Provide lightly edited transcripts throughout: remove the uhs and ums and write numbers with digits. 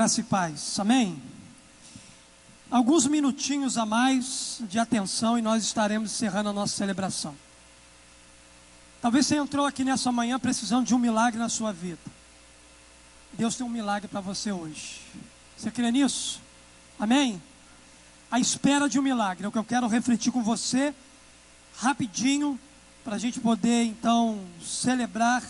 Graça e paz, amém? Alguns minutinhos a mais de atenção e nós estaremos encerrando a nossa celebração. Talvez você entrou aqui nessa manhã precisando de um milagre na sua vida. Deus tem um milagre para você hoje. Você crê nisso? Amém? A espera de um milagre é o que eu quero refletir com você rapidinho, para a gente poder então celebrar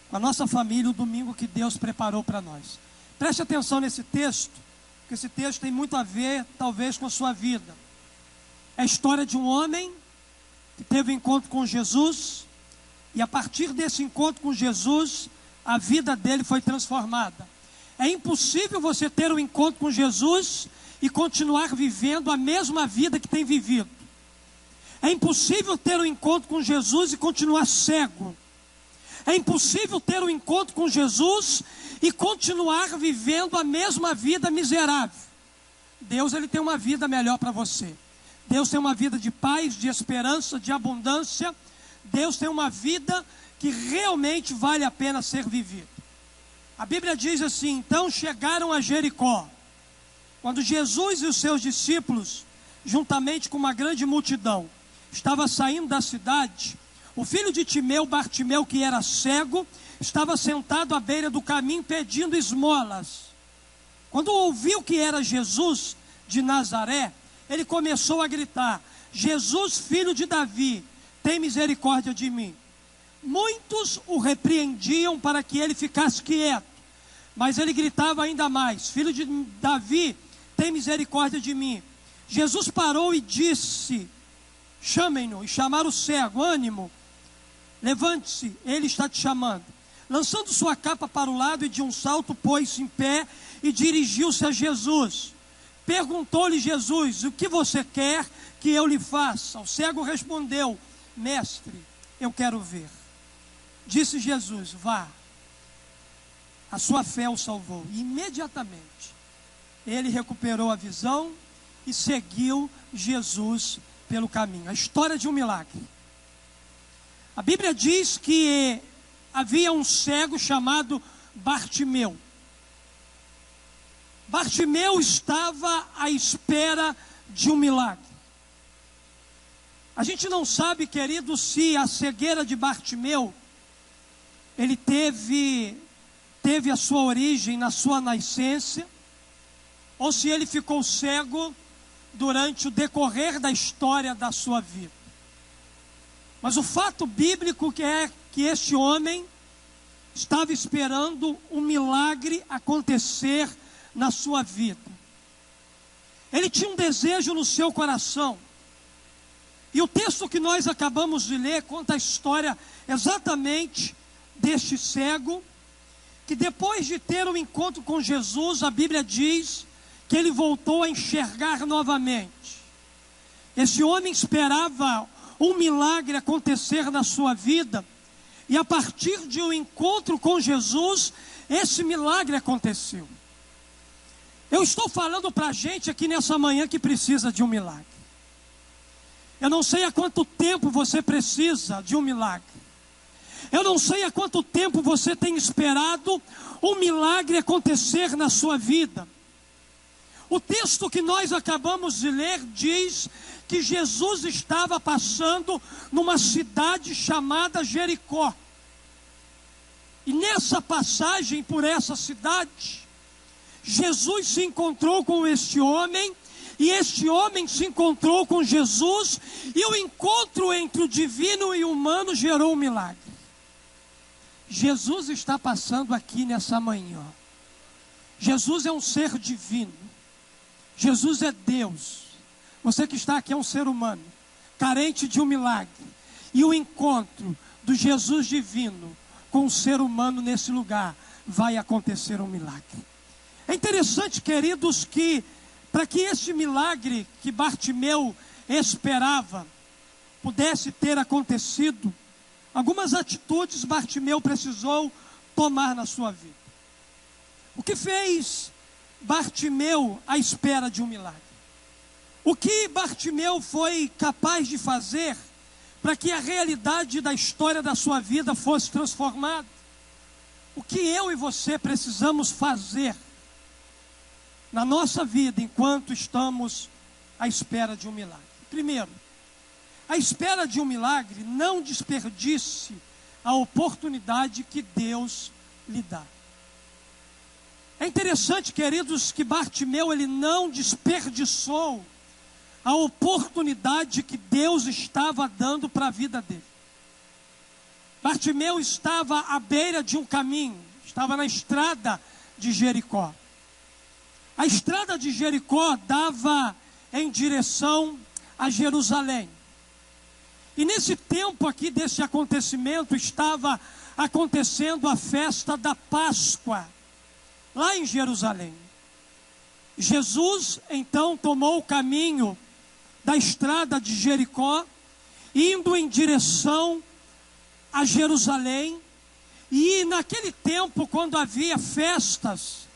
com a nossa família o domingo que Deus preparou para nós. Preste atenção nesse texto, porque esse texto tem muito a ver, talvez, com a sua vida. É a história de um homem que teve um encontro com Jesus, e a partir desse encontro com Jesus, a vida dele foi transformada. É impossível você ter um encontro com Jesus e continuar vivendo a mesma vida que tem vivido. É impossível ter um encontro com Jesus e continuar cego. É impossível ter um encontro com Jesus e continuar vivendo a mesma vida miserável. Deus, ele tem uma vida melhor para você. Deus tem uma vida de paz, de esperança, de abundância. Deus tem uma vida que realmente vale a pena ser vivida. A Bíblia diz assim: então chegaram a Jericó. Quando Jesus e os seus discípulos, juntamente com uma grande multidão, estavam saindo da cidade, o filho de Timeu, Bartimeu, que era cego, estava sentado à beira do caminho pedindo esmolas. Quando ouviu que era Jesus de Nazaré, ele começou a gritar: Jesus, filho de Davi, tem misericórdia de mim. Muitos o repreendiam para que ele ficasse quieto, mas ele gritava ainda mais: filho de Davi, tem misericórdia de mim. Jesus parou e disse: chamem-no. E chamaram o cego: ânimo, levante-se, ele está te chamando. Lançando sua capa para o lado e de um salto pôs-se em pé e dirigiu-se a Jesus. Perguntou-lhe Jesus: o que você quer que eu lhe faça? O cego respondeu: mestre, eu quero ver. Disse Jesus: vá, a sua fé o salvou. E imediatamente ele recuperou a visão e seguiu Jesus pelo caminho. A história de um milagre. A Bíblia diz que havia um cego chamado Bartimeu. Bartimeu estava à espera de um milagre. A gente não sabe, querido, se a cegueira de Bartimeu, ele teve a sua origem na sua nascença, ou se ele ficou cego durante o decorrer da história da sua vida. Mas o fato bíblico é que este homem estava esperando um milagre acontecer na sua vida. Ele tinha um desejo no seu coração. E o texto que nós acabamos de ler conta a história exatamente deste cego, que depois de ter um encontro com Jesus, a Bíblia diz que ele voltou a enxergar novamente. Esse homem esperava um milagre acontecer na sua vida, e a partir de um encontro com Jesus, esse milagre aconteceu. Eu estou falando para a gente aqui nessa manhã que precisa de um milagre. Eu não sei há quanto tempo você precisa de um milagre. Eu não sei há quanto tempo você tem esperado um milagre acontecer na sua vida. O texto que nós acabamos de ler diz que Jesus estava passando numa cidade chamada Jericó. E nessa passagem por essa cidade, Jesus se encontrou com este homem, e este homem se encontrou com Jesus, e o encontro entre o divino e o humano gerou um milagre. Jesus está passando aqui nessa manhã. Jesus é um ser divino. Jesus é Deus. Você que está aqui é um ser humano, carente de um milagre. E o encontro do Jesus divino com o ser humano nesse lugar, vai acontecer um milagre. É interessante, queridos, que para que esse milagre que Bartimeu esperava pudesse ter acontecido, algumas atitudes Bartimeu precisou tomar na sua vida. O que fez Bartimeu à espera de um milagre? O que Bartimeu foi capaz de fazer para que a realidade da história da sua vida fosse transformada? O que eu e você precisamos fazer na nossa vida enquanto estamos à espera de um milagre. Primeiro, à espera de um milagre, não desperdice a oportunidade que Deus lhe dá. É interessante, queridos, que Bartimeu ele não desperdiçou a oportunidade que Deus estava dando para a vida dele. Bartimeu estava à beira de um caminho, estava na estrada de Jericó. A estrada de Jericó dava em direção a Jerusalém. E nesse tempo aqui desse acontecimento estava acontecendo a festa da Páscoa, lá em Jerusalém. Jesus então tomou o caminho da estrada de Jericó, indo em direção a Jerusalém. E naquele tempo, quando havia festas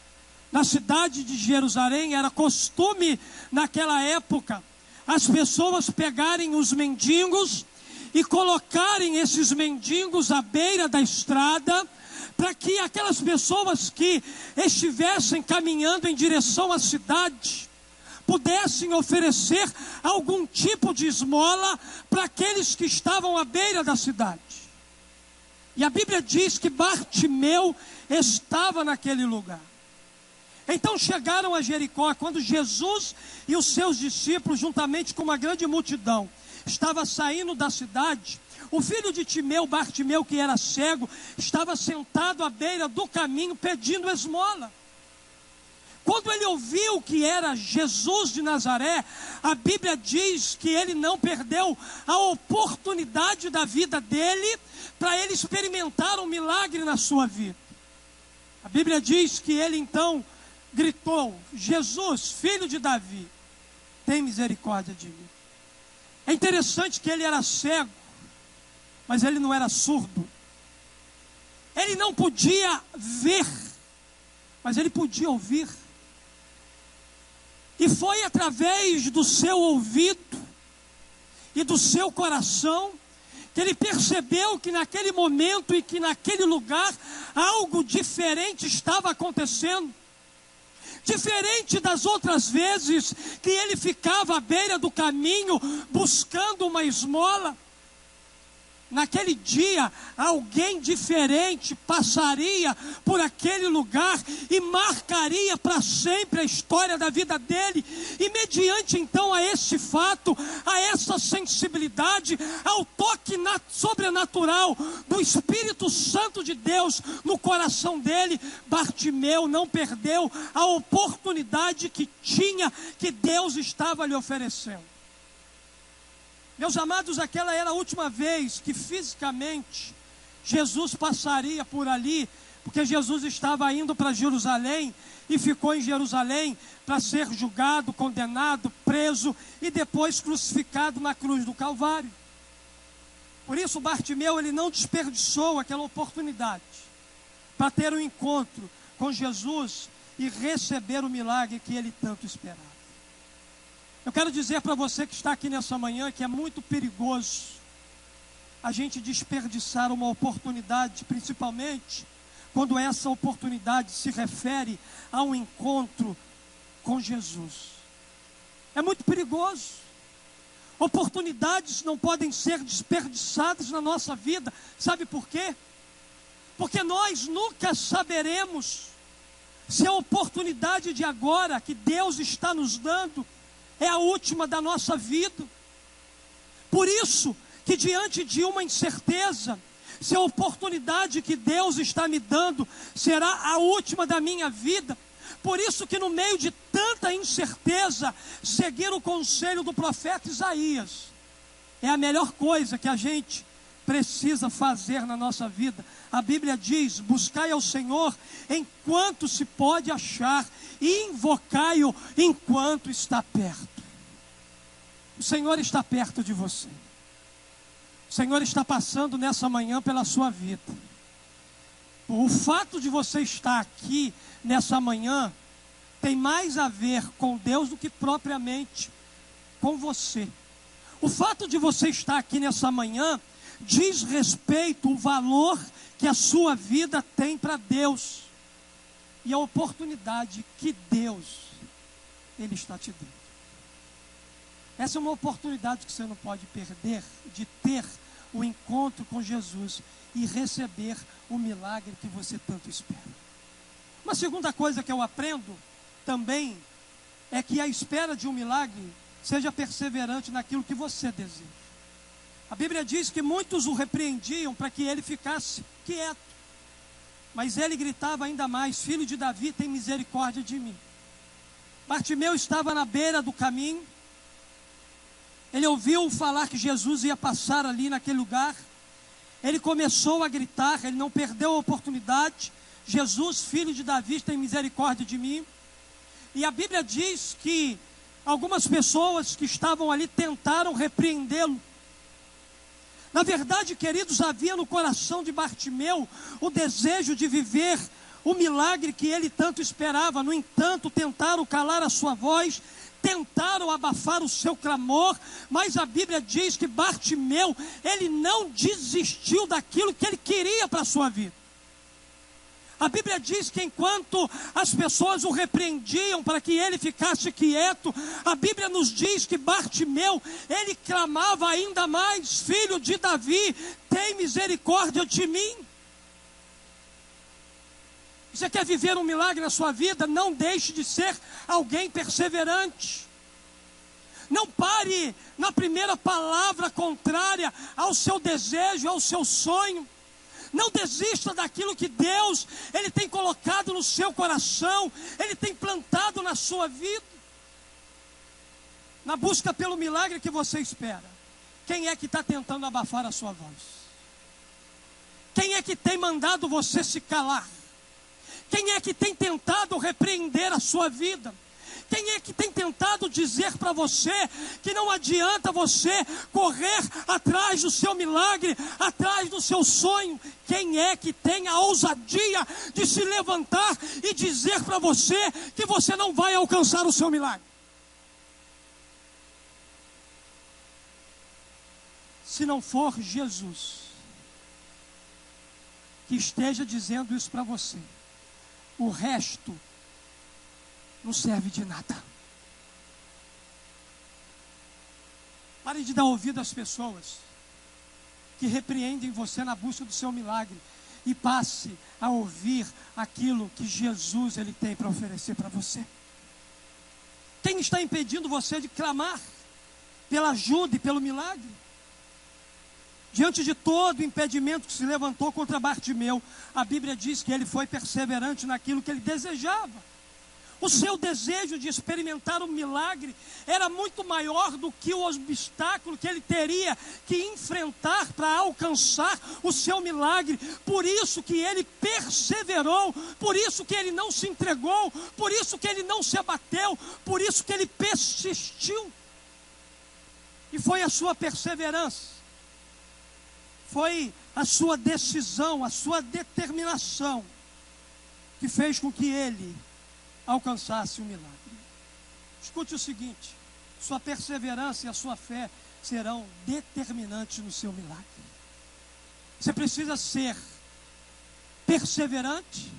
na cidade de Jerusalém, era costume naquela época as pessoas pegarem os mendigos e colocarem esses mendigos à beira da estrada, para que aquelas pessoas que estivessem caminhando em direção à cidade pudessem oferecer algum tipo de esmola para aqueles que estavam à beira da cidade. E a Bíblia diz que Bartimeu estava naquele lugar. Então chegaram a Jericó. Quando Jesus e os seus discípulos, juntamente com uma grande multidão, estava saindo da cidade, o filho de Timeu, Bartimeu, que era cego, estava sentado à beira do caminho pedindo esmola. Quando ele ouviu que era Jesus de Nazaré, a Bíblia diz que ele não perdeu a oportunidade da vida dele para ele experimentar um milagre na sua vida. A Bíblia diz que ele então gritou: Jesus, filho de Davi, tem misericórdia de mim. É interessante que ele era cego, mas ele não era surdo. Ele não podia ver, mas ele podia ouvir. E foi através do seu ouvido e do seu coração que ele percebeu que naquele momento e que naquele lugar algo diferente estava acontecendo. Diferente das outras vezes que ele ficava à beira do caminho buscando uma esmola, naquele dia alguém diferente passaria por aquele lugar e marcaria para sempre a história da vida dele. E mediante então a esse fato, a essa sensibilidade, ao toque sobrenatural do Espírito Santo de Deus no coração dele, Bartimeu não perdeu a oportunidade que tinha, que Deus estava lhe oferecendo. Meus amados, aquela era a última vez que fisicamente Jesus passaria por ali, porque Jesus estava indo para Jerusalém e ficou em Jerusalém para ser julgado, condenado, preso e depois crucificado na cruz do Calvário. Por isso Bartimeu ele não desperdiçou aquela oportunidade para ter um encontro com Jesus e receber o milagre que ele tanto esperava. Eu quero dizer para você que está aqui nessa manhã que é muito perigoso a gente desperdiçar uma oportunidade, principalmente quando essa oportunidade se refere a um encontro com Jesus. É muito perigoso. Oportunidades não podem ser desperdiçadas na nossa vida. Sabe por quê? Porque nós nunca saberemos se a oportunidade de agora que Deus está nos dando é a última da nossa vida. Por isso que diante de uma incerteza, se a oportunidade que Deus está me dando será a última da minha vida, por isso que no meio de tanta incerteza, seguir o conselho do profeta Isaías é a melhor coisa que a gente precisa fazer na nossa vida. A Bíblia diz: buscai ao Senhor enquanto se pode achar, e invocai-o enquanto está perto. O Senhor está perto de você. O Senhor está passando nessa manhã pela sua vida. O fato de você estar aqui nessa manhã tem mais a ver com Deus do que propriamente com você. O fato de você estar aqui nessa manhã diz respeito ao valor que a sua vida tem para Deus e a oportunidade que Deus Ele está te dando. Essa é uma oportunidade que você não pode perder, de ter o encontro com Jesus e receber o milagre que você tanto espera. Uma segunda coisa que eu aprendo também é que a espera de um milagre seja perseverante naquilo que você deseja. A Bíblia diz que muitos o repreendiam para que ele ficasse quieto, mas ele gritava ainda mais: Filho de Davi, tem misericórdia de mim. Bartimeu estava na beira do caminho. Ele ouviu falar que Jesus ia passar ali naquele lugar. Ele começou a gritar, ele não perdeu a oportunidade: Jesus, filho de Davi, tem misericórdia de mim. E a Bíblia diz que algumas pessoas que estavam ali tentaram repreendê-lo. Na verdade, queridos, havia no coração de Bartimeu o desejo de viver o milagre que ele tanto esperava. No entanto, tentaram calar a sua voz, tentaram abafar o seu clamor, mas a Bíblia diz que Bartimeu, ele não desistiu daquilo que ele queria para a sua vida. A Bíblia diz que enquanto as pessoas o repreendiam para que ele ficasse quieto, a Bíblia nos diz que Bartimeu, ele clamava ainda mais: Filho de Davi, tem misericórdia de mim. Você quer viver um milagre na sua vida? Não deixe de ser alguém perseverante. Não pare na primeira palavra contrária ao seu desejo, ao seu sonho. Não desista daquilo que Deus, Ele tem colocado no seu coração, Ele tem plantado na sua vida. Na busca pelo milagre que você espera, quem é que está tentando abafar a sua voz? Quem é que tem mandado você se calar? Quem é que tem tentado repreender a sua vida? Quem é que tem tentado dizer para você que não adianta você correr atrás do seu milagre, atrás do seu sonho? Quem é que tem a ousadia de se levantar e dizer para você que você não vai alcançar o seu milagre? Se não for Jesus que esteja dizendo isso para você, o resto não serve de nada. Pare de dar ouvido às pessoas que repreendem você na busca do seu milagre e passe a ouvir aquilo que Jesus ele tem para oferecer para você. Quem está impedindo você de clamar pela ajuda e pelo milagre? Diante de todo o impedimento que se levantou contra Bartimeu, a Bíblia diz que ele foi perseverante naquilo que ele desejava. O seu desejo de experimentar um milagre era muito maior do que o obstáculo que ele teria que enfrentar para alcançar o seu milagre. Por isso que ele perseverou, por isso que ele não se entregou, por isso que ele não se abateu, por isso que ele persistiu. E foi a sua perseverança, foi a sua decisão, a sua determinação que fez com que ele alcançasse o milagre. Escute o seguinte: sua perseverança e a sua fé serão determinantes no seu milagre. Você precisa ser perseverante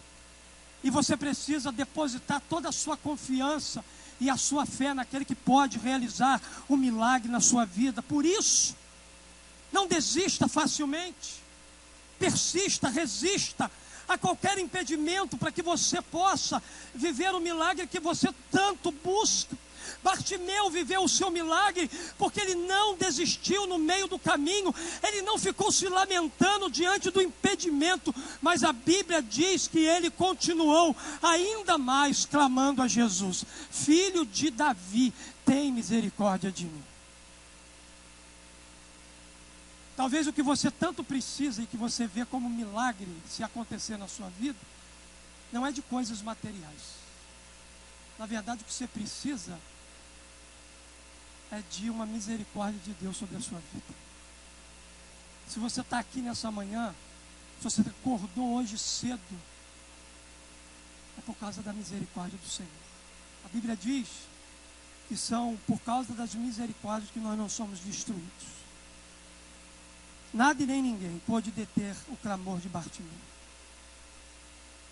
e você precisa depositar toda a sua confiança e a sua fé naquele que pode realizar o milagre na sua vida. Por isso, não desista facilmente, persista, resista a qualquer impedimento para que você possa viver o milagre que você tanto busca. Bartimeu viveu o seu milagre porque ele não desistiu no meio do caminho, ele não ficou se lamentando diante do impedimento, mas a Bíblia diz que ele continuou ainda mais clamando a Jesus: Filho de Davi, tem misericórdia de mim. Talvez o que você tanto precisa e que você vê como milagre se acontecer na sua vida, não é de coisas materiais. Na verdade, o que você precisa é de uma misericórdia de Deus sobre a sua vida. Se você está aqui nessa manhã, se você acordou hoje cedo, é por causa da misericórdia do Senhor. A Bíblia diz que são por causa das misericórdias que nós não somos destruídos. Nada e nem ninguém pôde deter o clamor de Bartimeu.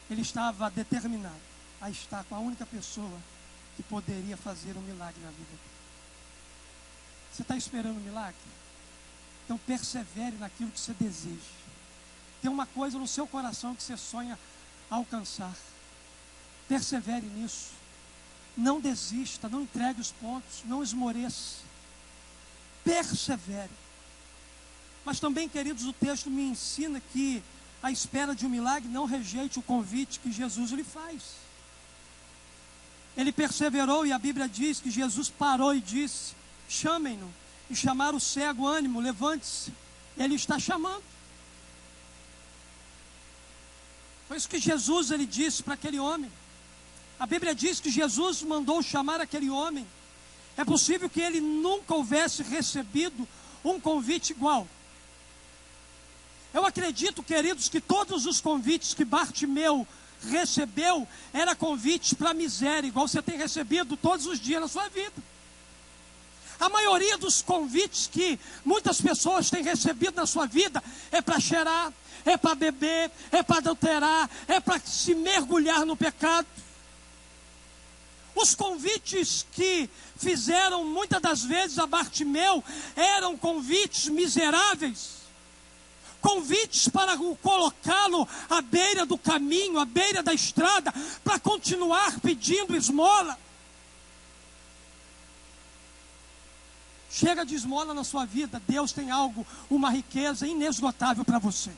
Ele estava determinado a estar com a única pessoa que poderia fazer um milagre na vida dele. Você está esperando um milagre? Então persevere naquilo que você deseja. Tem uma coisa no seu coração que você sonha alcançar. Persevere nisso. Não desista, não entregue os pontos, não esmoreça. Persevere. Mas também, queridos, o texto me ensina que à espera de um milagre, não rejeite o convite que Jesus lhe faz. Ele perseverou e a Bíblia diz que Jesus parou e disse: chamem-no. E chamaram o cego: ânimo, levante-se. Ele está chamando. Foi isso que Jesus ele disse para aquele homem. A Bíblia diz que Jesus mandou chamar aquele homem. É possível que ele nunca houvesse recebido um convite igual. Eu acredito, queridos, que todos os convites que Bartimeu recebeu eram convites para a miséria, igual você tem recebido todos os dias na sua vida. A maioria dos convites que muitas pessoas têm recebido na sua vida é para cheirar, é para beber, é para adulterar, é para se mergulhar no pecado. Os convites que fizeram muitas das vezes a Bartimeu eram convites miseráveis. Convites para colocá-lo à beira do caminho, à beira da estrada, para continuar pedindo esmola. Chega de esmola na sua vida. Deus tem algo, uma riqueza inesgotável para você.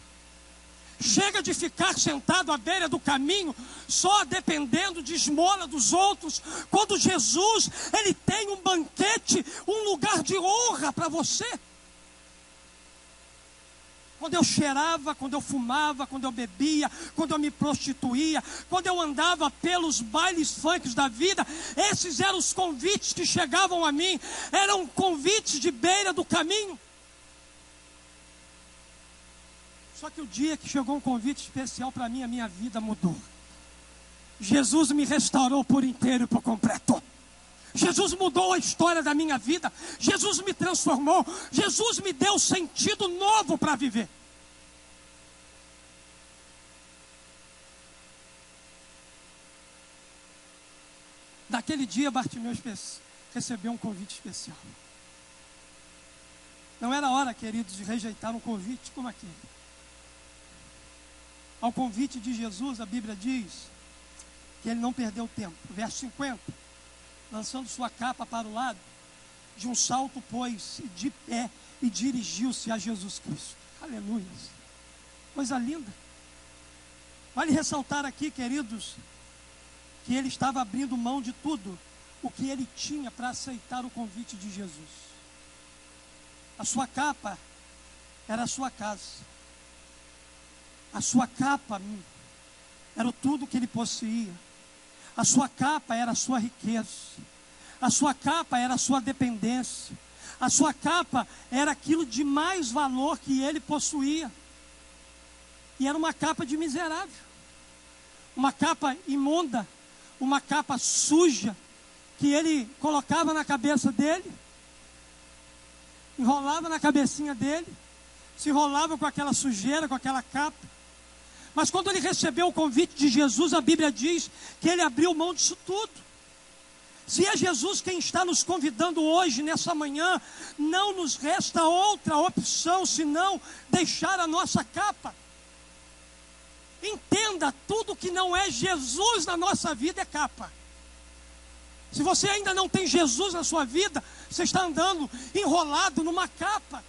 Chega de ficar sentado à beira do caminho, só dependendo de esmola dos outros, quando Jesus, ele tem um banquete, um lugar de honra para você. Quando eu cheirava, quando eu fumava, quando eu bebia, quando eu me prostituía, quando eu andava pelos bailes funks da vida, esses eram os convites que chegavam a mim, eram convites de beira do caminho. Só que o dia que chegou um convite especial para mim, a minha vida mudou. Jesus me restaurou por inteiro e por completo. Jesus mudou a história da minha vida. Jesus me transformou. Jesus me deu sentido novo para viver. Naquele dia, Bartimeu recebeu um convite especial. Não era hora, queridos, de rejeitar um convite como aquele. Ao convite de Jesus, a Bíblia diz que ele não perdeu tempo. Verso 50. Lançando sua capa para o lado, de um salto pôs-se de pé e dirigiu-se a Jesus Cristo. Aleluia. Coisa linda. Vale ressaltar aqui, queridos, que ele estava abrindo mão de tudo o que ele tinha para aceitar o convite de Jesus. A sua capa era a sua casa. A sua capa era tudo que ele possuía. A sua capa era a sua riqueza. A sua capa era a sua dependência. A sua capa era aquilo de mais valor que ele possuía. E era uma capa de miserável. Uma capa imunda. Uma capa suja. Que ele colocava na cabeça dele. Enrolava na cabecinha dele. Se enrolava com aquela sujeira, com aquela capa. Mas quando ele recebeu o convite de Jesus, a Bíblia diz que ele abriu mão disso tudo. Se é Jesus quem está nos convidando hoje, nessa manhã, não nos resta outra opção senão deixar a nossa capa. Entenda, tudo que não é Jesus na nossa vida é capa. Se você ainda não tem Jesus na sua vida, você está andando enrolado numa capa.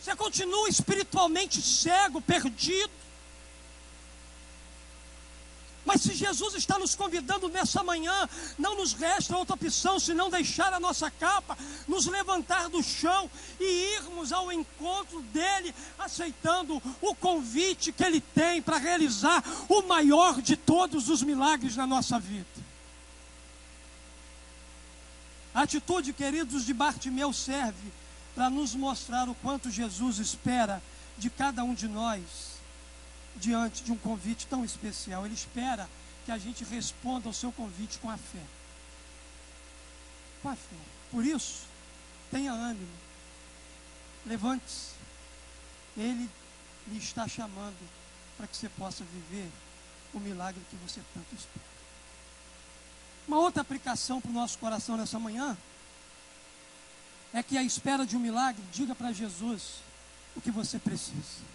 Você continua espiritualmente cego, perdido. Mas se Jesus está nos convidando nessa manhã, não nos resta outra opção senão deixar a nossa capa, nos levantar do chão e irmos ao encontro dele, aceitando o convite que ele tem para realizar o maior de todos os milagres na nossa vida. A atitude, queridos, de Bartimeu serve para nos mostrar o quanto Jesus espera de cada um de nós diante de um convite tão especial. Ele espera que a gente responda ao seu convite com a fé. Com a fé. Por isso, tenha ânimo. Levante-se. Ele lhe está chamando para que você possa viver o milagre que você tanto espera. Uma outra aplicação para o nosso coração nessa manhã é que, à espera de um milagre, diga para Jesus o que você precisa.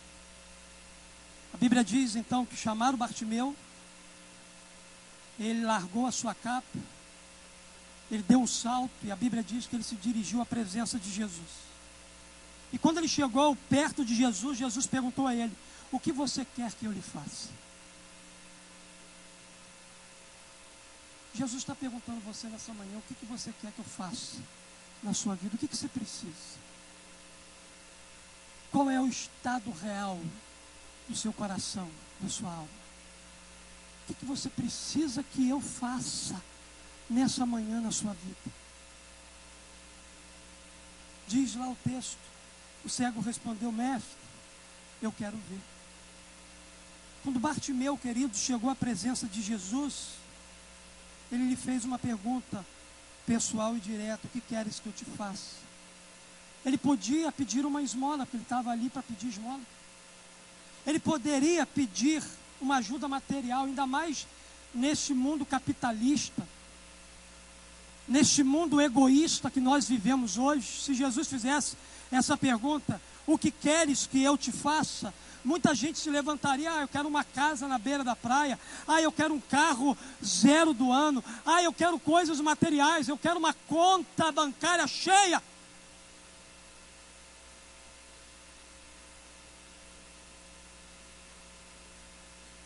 A Bíblia diz então que chamaram Bartimeu, ele largou a sua capa, ele deu um salto, e a Bíblia diz que ele se dirigiu à presença de Jesus. E quando ele chegou perto de Jesus, Jesus perguntou a ele: o que você quer que eu lhe faça? Jesus está perguntando a você nessa manhã: o que você quer que eu faça na sua vida? O que você precisa? Qual é o estado real do seu coração, da sua alma? O que você precisa que eu faça nessa manhã na sua vida? Diz lá o texto, o cego respondeu: mestre, eu quero ver. Quando Bartimeu, querido, chegou à presença de Jesus, ele lhe fez uma pergunta pessoal e direta: o que queres que eu te faça? Ele podia pedir uma esmola, porque ele estava ali para pedir esmola. Ele poderia pedir uma ajuda material, ainda mais neste mundo capitalista, neste mundo egoísta que nós vivemos hoje. Se Jesus fizesse essa pergunta: o que queres que eu te faça? Muita gente se levantaria: eu quero uma casa na beira da praia, eu quero um carro 0 do ano, eu quero coisas materiais, eu quero uma conta bancária cheia.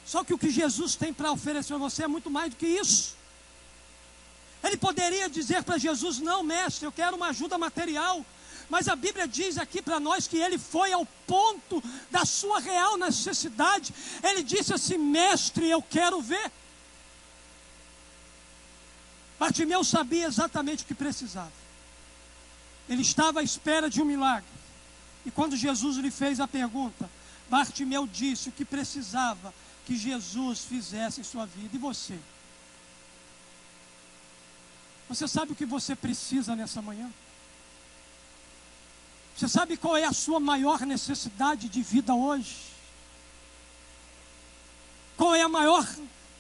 Só que o que Jesus tem para oferecer a você é muito mais do que isso. Ele poderia dizer para Jesus: não, mestre, eu quero uma ajuda material. Mas a Bíblia diz aqui para nós que ele foi ao ponto da sua real necessidade. Ele disse assim: mestre, eu quero ver. Bartimeu sabia exatamente o que precisava. Ele estava à espera de um milagre. E quando Jesus lhe fez a pergunta, Bartimeu disse o que precisava que Jesus fizesse em sua vida. E você? Você sabe o que você precisa nessa manhã? Você sabe qual é a sua maior necessidade de vida hoje? Qual é a maior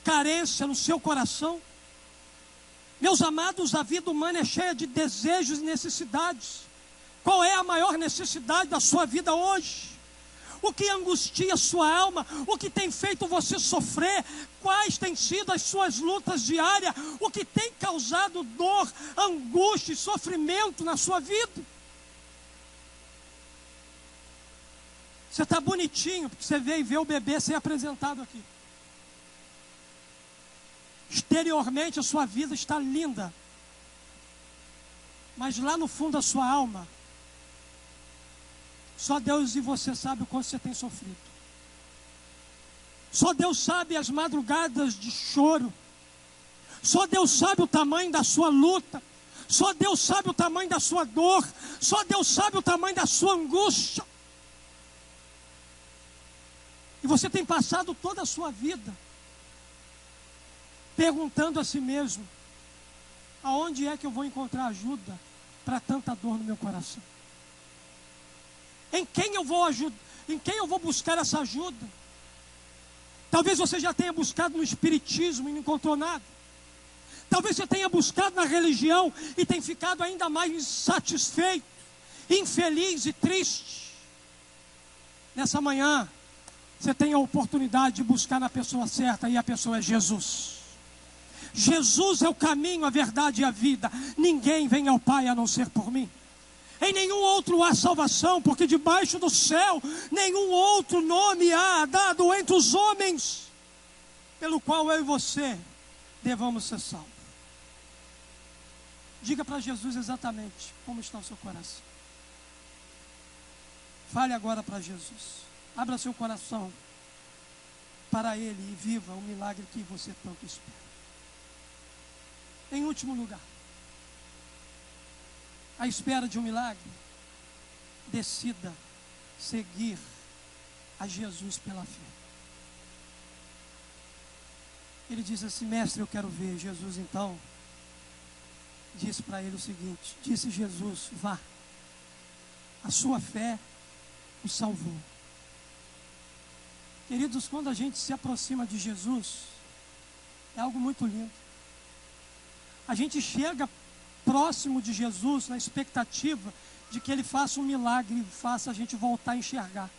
carência no seu coração? Meus amados, a vida humana é cheia de desejos e necessidades. Qual é a maior necessidade da sua vida hoje? O que angustia a sua alma? O que tem feito você sofrer? Quais têm sido as suas lutas diárias? O que tem causado dor, angústia e sofrimento na sua vida? Você está bonitinho, porque você veio ver o bebê ser apresentado aqui. Exteriormente a sua vida está linda. Mas lá no fundo da sua alma, só Deus e você sabe o quanto você tem sofrido. Só Deus sabe as madrugadas de choro. Só Deus sabe o tamanho da sua luta. Só Deus sabe o tamanho da sua dor. Só Deus sabe o tamanho da sua angústia. E você tem passado toda a sua vida perguntando a si mesmo: aonde é que eu vou encontrar ajuda para tanta dor no meu coração? Em quem eu vou ajudar? Em quem eu vou buscar essa ajuda? Talvez você já tenha buscado no espiritismo e não encontrou nada. Talvez você tenha buscado na religião e tenha ficado ainda mais insatisfeito, infeliz e triste. Nessa manhã, você tem a oportunidade de buscar na pessoa certa, e a pessoa é Jesus. Jesus é o caminho, a verdade e a vida. Ninguém vem ao Pai a não ser por mim. Em nenhum outro há salvação, porque debaixo do céu nenhum outro nome há dado entre os homens, pelo qual eu e você devamos ser salvos. Diga para Jesus exatamente como está o seu coração. Fale agora para Jesus. Abra seu coração para Ele e viva o milagre que você tanto espera. Em último lugar, à espera de um milagre, decida seguir a Jesus pela fé. Ele diz assim: mestre, eu quero ver. Jesus então disse para ele o seguinte: disse Jesus: vá, a sua fé o salvou. Queridos, quando a gente se aproxima de Jesus, é algo muito lindo. A gente chega próximo de Jesus na expectativa de que Ele faça um milagre e faça a gente voltar a enxergar.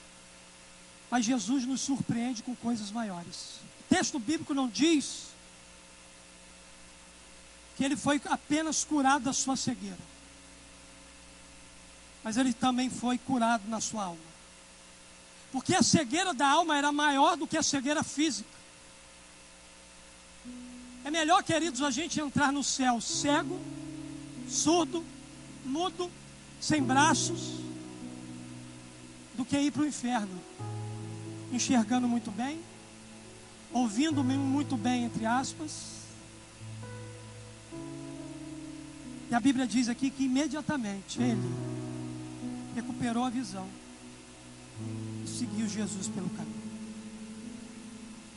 Mas Jesus nos surpreende com coisas maiores. O texto bíblico não diz que Ele foi apenas curado da sua cegueira, mas Ele também foi curado na sua alma. Porque a cegueira da alma era maior do que a cegueira física. É melhor, queridos, a gente entrar no céu cego, surdo, mudo, sem braços, do que ir para o inferno enxergando muito bem, ouvindo muito bem, entre aspas. E a Bíblia diz aqui que imediatamente ele recuperou a visão e seguiu Jesus pelo caminho.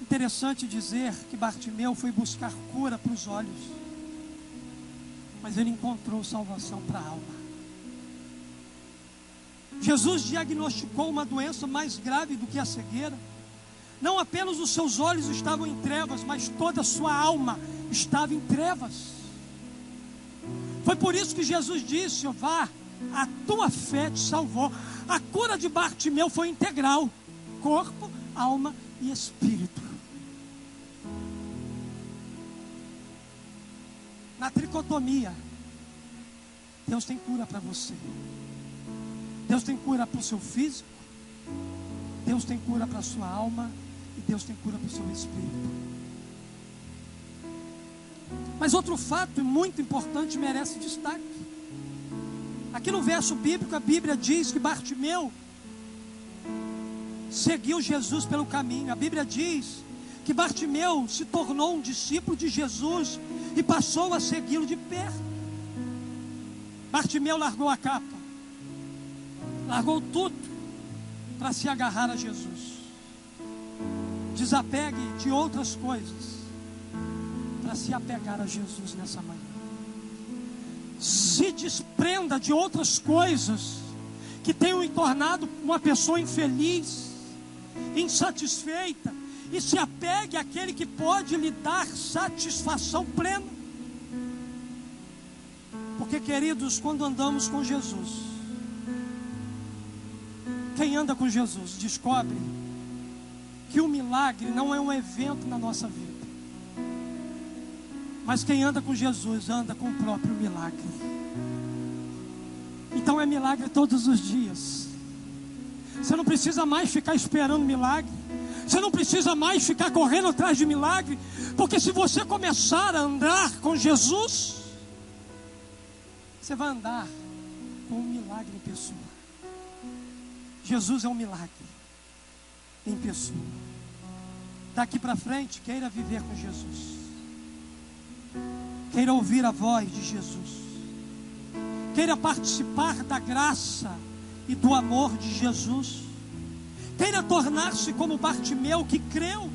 Interessante dizer que Bartimeu foi buscar cura para os olhos, mas ele encontrou salvação para a alma. Jesus diagnosticou uma doença mais grave do que a cegueira. Não apenas os seus olhos estavam em trevas, mas toda a sua alma estava em trevas. Foi por isso que Jesus disse: vá, a tua fé te salvou. A cura de Bartimeu foi integral: corpo, alma e espírito. Na tricotomia, Deus tem cura para você. Deus tem cura para o seu físico, Deus tem cura para a sua alma e Deus tem cura para o seu espírito. Mas outro fato muito importante merece destaque. Aqui no verso bíblico, a Bíblia diz que Bartimeu seguiu Jesus pelo caminho. A Bíblia diz que Bartimeu se tornou um discípulo de Jesus e passou a segui-lo de perto. Bartimeu largou a capa, largou tudo para se agarrar a Jesus. Desapegue de outras coisas para se apegar a Jesus nessa manhã. Se desprenda de outras coisas que tenham lhe tornado uma pessoa infeliz, insatisfeita, e se apegue àquele que pode lhe dar satisfação plena. Porque, queridos, quando andamos com Jesus, quem anda com Jesus descobre que o milagre não é um evento na nossa vida, mas quem anda com Jesus anda com o próprio milagre. Então é milagre todos os dias. Você não precisa mais ficar esperando milagre, você não precisa mais ficar correndo atrás de milagre, porque se você começar a andar com Jesus, você vai andar com um milagre em pessoa. Jesus é um milagre em pessoa. Daqui para frente, queira viver com Jesus, queira ouvir a voz de Jesus, queira participar da graça e do amor de Jesus, queira tornar-se como Bartimeu, que creu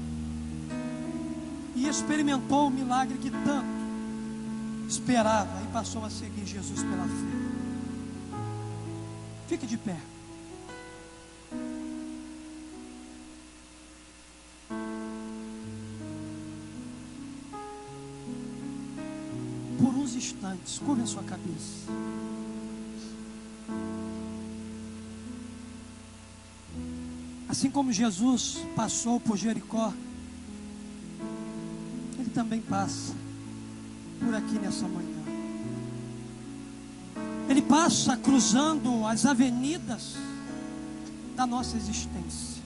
e experimentou o milagre que tanto esperava e passou a seguir Jesus pela fé. Fique de pé. Por uns instantes, curve a sua cabeça. Assim como Jesus passou por Jericó, Ele também passa por aqui nessa manhã. Ele passa cruzando as avenidas da nossa existência.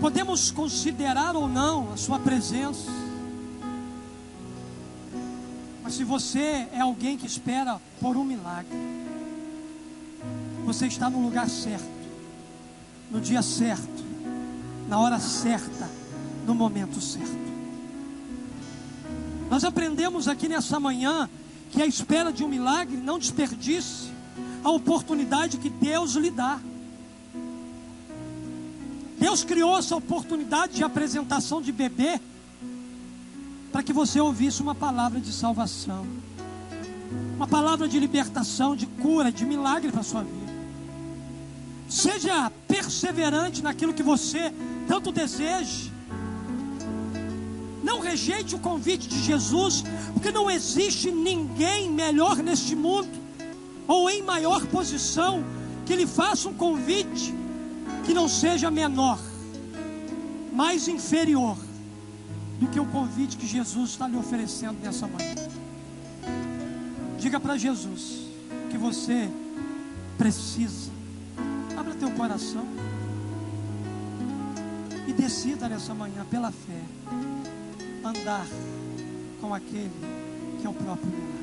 Podemos considerar ou não a sua presença, mas se você é alguém que espera por um milagre, você está no lugar certo, no dia certo, na hora certa, no momento certo. Nós aprendemos aqui nessa manhã que a espera de um milagre não desperdice a oportunidade que Deus lhe dá. Deus criou essa oportunidade de apresentação de bebê para que você ouvisse uma palavra de salvação, uma palavra de libertação, de cura, de milagre para a sua vida. Seja perseverante naquilo que você tanto deseja. Não rejeite o convite de Jesus, porque não existe ninguém melhor neste mundo, ou em maior posição, que lhe faça um convite que não seja menor, mais inferior do que o convite que Jesus está lhe oferecendo nessa manhã. Diga para Jesus que você precisa. Abra teu coração e decida nessa manhã, pela fé, andar com aquele que é o próprio milagre.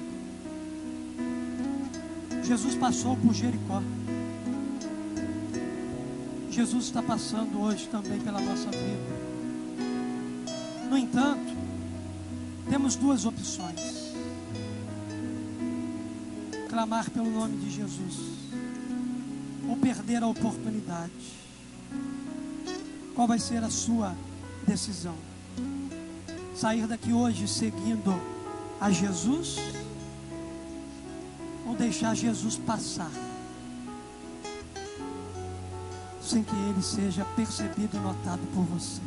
Jesus passou por Jericó. Jesus está passando hoje também pela nossa vida. No entanto, temos duas opções: clamar pelo nome de Jesus ou perder a oportunidade. Qual vai ser a sua decisão? Sair daqui hoje seguindo a Jesus ou deixar Jesus passar sem que ele seja percebido e notado por você?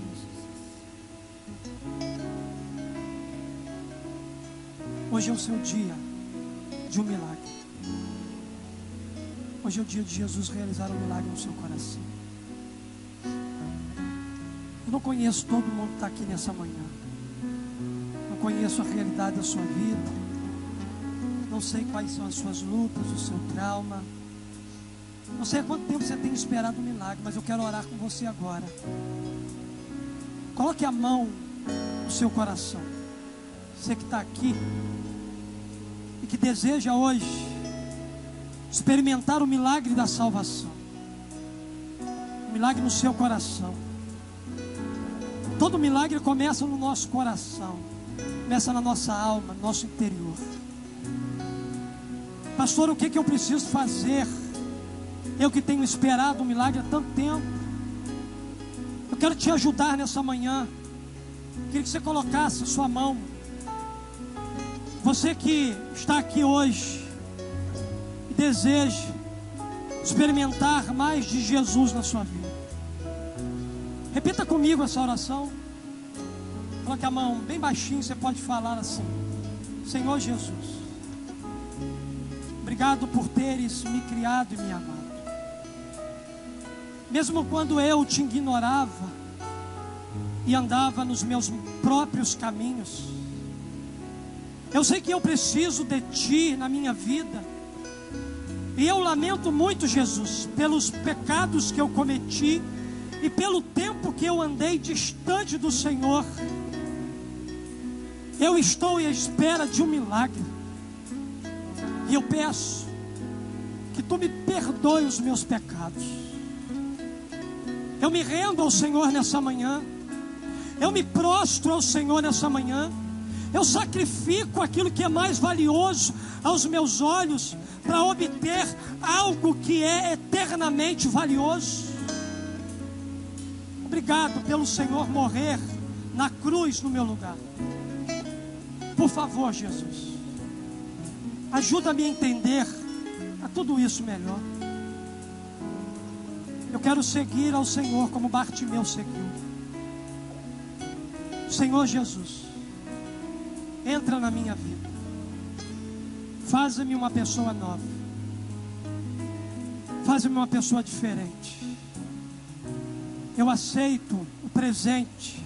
Hoje é o seu dia de um milagre. Hoje é o dia de Jesus realizar um milagre no seu coração. Eu não conheço todo mundo que está aqui nessa manhã. Não conheço a realidade da sua vida. Não sei quais são as suas lutas, o seu trauma. Não sei há quanto tempo você tem esperado um milagre, mas eu quero orar com você agora. Coloque a mão no seu coração. Você que está aqui e que deseja hoje experimentar o milagre da salvação, o milagre no seu coração. Todo milagre começa no nosso coração, começa na nossa alma, no nosso interior. Pastor, o que eu preciso fazer? Eu que tenho esperado um milagre há tanto tempo. Eu quero te ajudar nessa manhã. Queria que você colocasse a sua mão. Você que está aqui hoje e deseja experimentar mais de Jesus na sua vida, repita comigo essa oração. Coloque a mão bem baixinho, você pode falar assim: Senhor Jesus, obrigado por teres me criado e me amado. Mesmo quando eu te ignorava e andava nos meus próprios caminhos, eu sei que eu preciso de Ti na minha vida. E eu lamento muito, Jesus, pelos pecados que eu cometi e pelo tempo que eu andei distante do Senhor. Eu estou à espera de um milagre. E eu peço que Tu me perdoe os meus pecados. Eu me rendo ao Senhor nessa manhã. Eu me prostro ao Senhor nessa manhã. Eu sacrifico aquilo que é mais valioso aos meus olhos para obter algo que é eternamente valioso. Obrigado pelo Senhor morrer na cruz no meu lugar. Por favor, Jesus, ajuda-me a entender a tudo isso melhor. Eu quero seguir ao Senhor como Bartimeu seguiu. Senhor Jesus, entra na minha vida. Faz-me uma pessoa nova. Faz-me uma pessoa diferente. Eu aceito o presente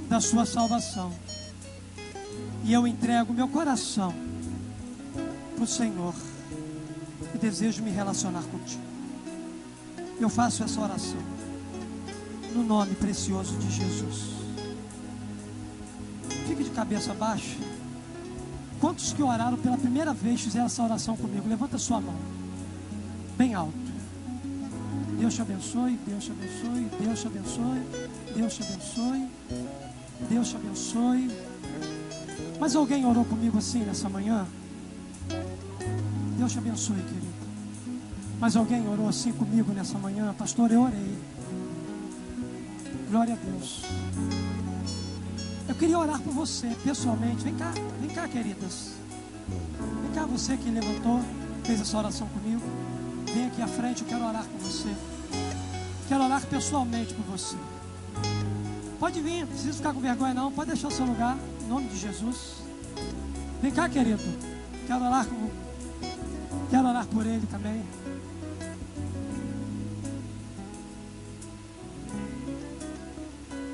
da sua salvação. E eu entrego meu coração para o Senhor. E desejo me relacionar contigo. Eu faço essa oração no nome precioso de Jesus. Fique de cabeça baixa. Quantos que oraram pela primeira vez fizeram essa oração comigo? Levanta sua mão bem alto. Deus te abençoe, Deus te abençoe, Deus te abençoe, Deus te abençoe, Deus te abençoe. Mas alguém orou comigo assim nessa manhã? Deus te abençoe, querido. Mas alguém orou assim comigo nessa manhã? Pastor, eu orei. Glória a Deus. Eu queria orar por você, pessoalmente. Vem cá, queridas. Vem cá, você que levantou, fez essa oração comigo. Vem aqui à frente, eu quero orar por você. Quero orar pessoalmente por você. Pode vir, não precisa ficar com vergonha não. Pode deixar o seu lugar, em nome de Jesus. Vem cá, querido. Quero orar por ele também.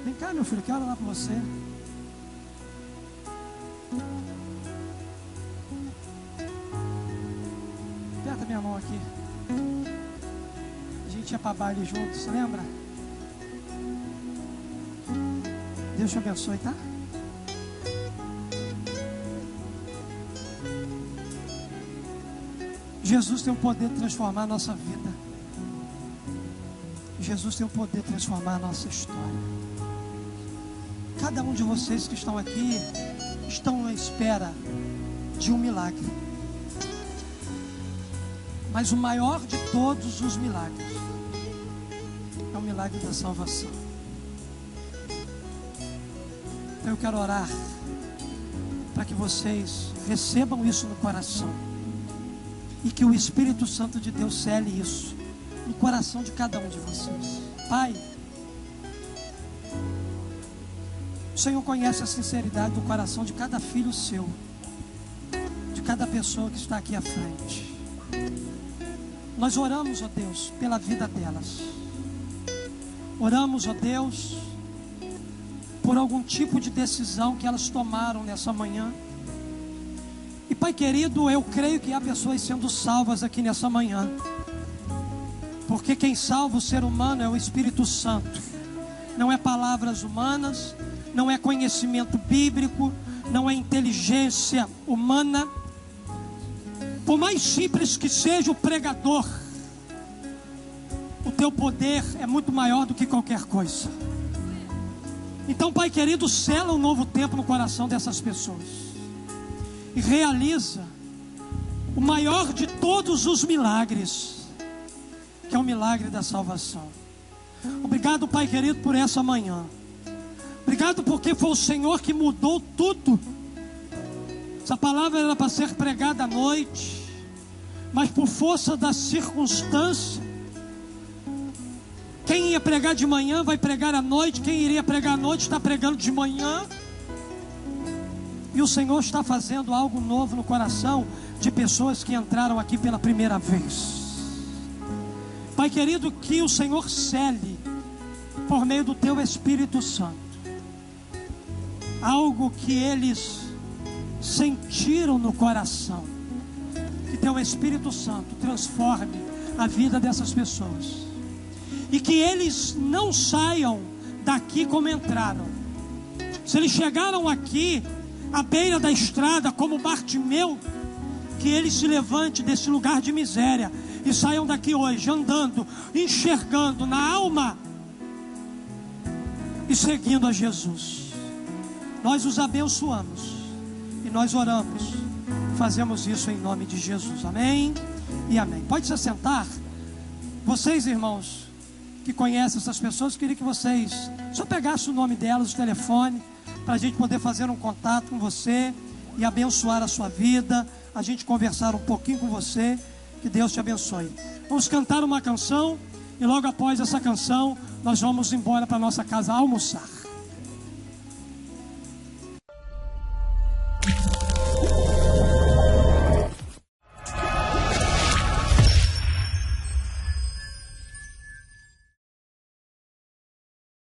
Vem cá, meu filho, quero orar por você. Aperta minha mão aqui. A gente ia para baile juntos, lembra? Deus te abençoe, tá? Jesus tem o poder de transformar a nossa vida. Jesus tem o poder de transformar a nossa história. Cada um de vocês que estão aqui estão à espera de um milagre. Mas o maior de todos os milagres é o milagre da salvação. Então eu quero orar para que vocês recebam isso no coração e que o Espírito Santo de Deus cele isso no coração de cada um de vocês. Pai, o Senhor conhece a sinceridade do coração de cada filho seu, de cada pessoa que está aqui à frente. Nós oramos, ó Deus, pela vida delas. Oramos, ó Deus, por algum tipo de decisão que elas tomaram nessa manhã. E Pai querido, eu creio que há pessoas sendo salvas aqui nessa manhã, porque quem salva o ser humano é o Espírito Santo. Não é palavras humanas, não é conhecimento bíblico, não é inteligência humana. Por mais simples que seja o pregador, o teu poder é muito maior do que qualquer coisa. Então, Pai querido, sela um novo tempo no coração dessas pessoas e realiza o maior de todos os milagres, que é o milagre da salvação. Obrigado, Pai querido, por essa manhã. Obrigado porque foi o Senhor que mudou tudo. Essa palavra era para ser pregada à noite, mas por força da circunstância, quem ia pregar de manhã vai pregar à noite, quem iria pregar à noite está pregando de manhã. E o Senhor está fazendo algo novo no coração de pessoas que entraram aqui pela primeira vez. Pai querido, que o Senhor cele por meio do teu Espírito Santo algo que eles sentiram no coração. Que teu Espírito Santo transforme a vida dessas pessoas e que eles não saiam daqui como entraram. Se eles chegaram aqui à beira da estrada como Bartimeu, que eles se levantem desse lugar de miséria e saiam daqui hoje andando, enxergando na alma e seguindo a Jesus. Nós os abençoamos e nós oramos, fazemos isso em nome de Jesus, amém e amém. Pode se assentar. Vocês, irmãos, que conhecem essas pessoas, queria que vocês só pegassem o nome delas, o telefone, para a gente poder fazer um contato com você e abençoar a sua vida, a gente conversar um pouquinho com você. Que Deus te abençoe. Vamos cantar uma canção e logo após essa canção nós vamos embora para nossa casa almoçar.